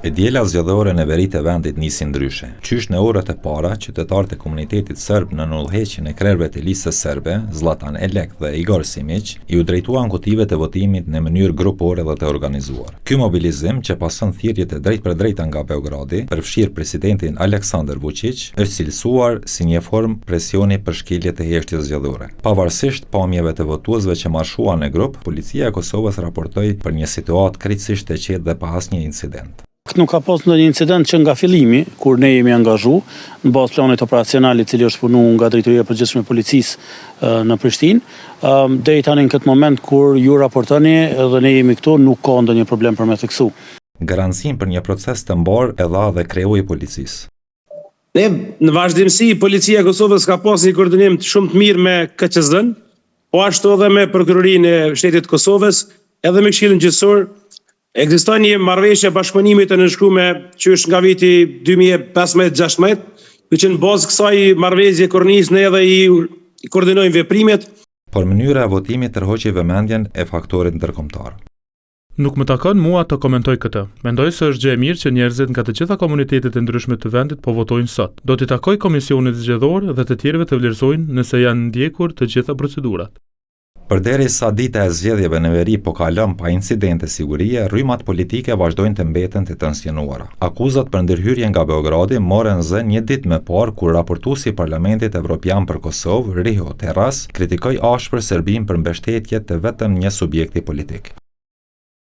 E diela zgjedhore në veri të vendit nisin ndryshe. Qysh në orët e para, qytetarët e komunitetit serb në udhëheqjen e krerëve të listës serbe, Zlatan Elek dhe Igor Simic, i u drejtuan kutive të votimit në mënyrë grupore dhe të organizuar. Ky mobilizim, që pason thirrjet e drejtpërdrejta nga Beogradi, përfshir presidentin Aleksandar Vučić, është cilësuar si një formë presioni për shkelje të heshtjes zgjedhore. Pavarësisht pamjeve të votuesve që marshuan në grup, policia e Kosovës raportoi për një situatë krejtësisht të qetë dhe pa asnjë incident. Nuk ka pas ndonjë incident që nga fillimi, kur ne jemi angazhu në bazë planit operacional i cili është punuar nga Drejtoria e Përgjithshme e Policisë në Prishtinë, deri tani në këtë moment kur ju raportoni dhe ne jemi këtu, nuk ka ndonjë problem për me theksu. Garancinë për një proces të mbar e dha dhe kreu i policisë. Ne në vazhdimsi policia e Kosovës ka pas një koordinim shumë të mirë me KQZ-n, po ashtu edhe me prokurorinë e shtetit të Kosovës, edhe me Këshillin Gjyqësor. Ekziston një marrëveshje bashkëpunimi të nënshkruar që është nga viti 2015-16, që në bazë kësaj marrëveshje kornis ne edhe i koordinojmë veprimet. Por mënyra e votimit tërhoqi vëmendjen e faktorit ndërkombëtar. Nuk më takon mua të komentoj këtë. Mendoj se është gjë e mirë që njerëzit nga të gjitha komunitetet e ndryshme të vendit po votojnë sot. Do t'i takoj komisionit zgjedhor dhe të tjerëve të vlerësojnë nëse janë ndjekur të gjitha procedurat. Përderisa dita e zgjedhjeve në veri po kalon pa incidente sigurie, rrymat politike vazhdojnë të mbeten të tensionuara. Akuzat për ndërhyrje nga Beogradi morën zë një ditë më parë kur raportuesi i Parlamentit Evropian për Kosovë, Riho Terras, kritikoi ashpër Serbinë për mbështetje të vetëm një subjekti politik.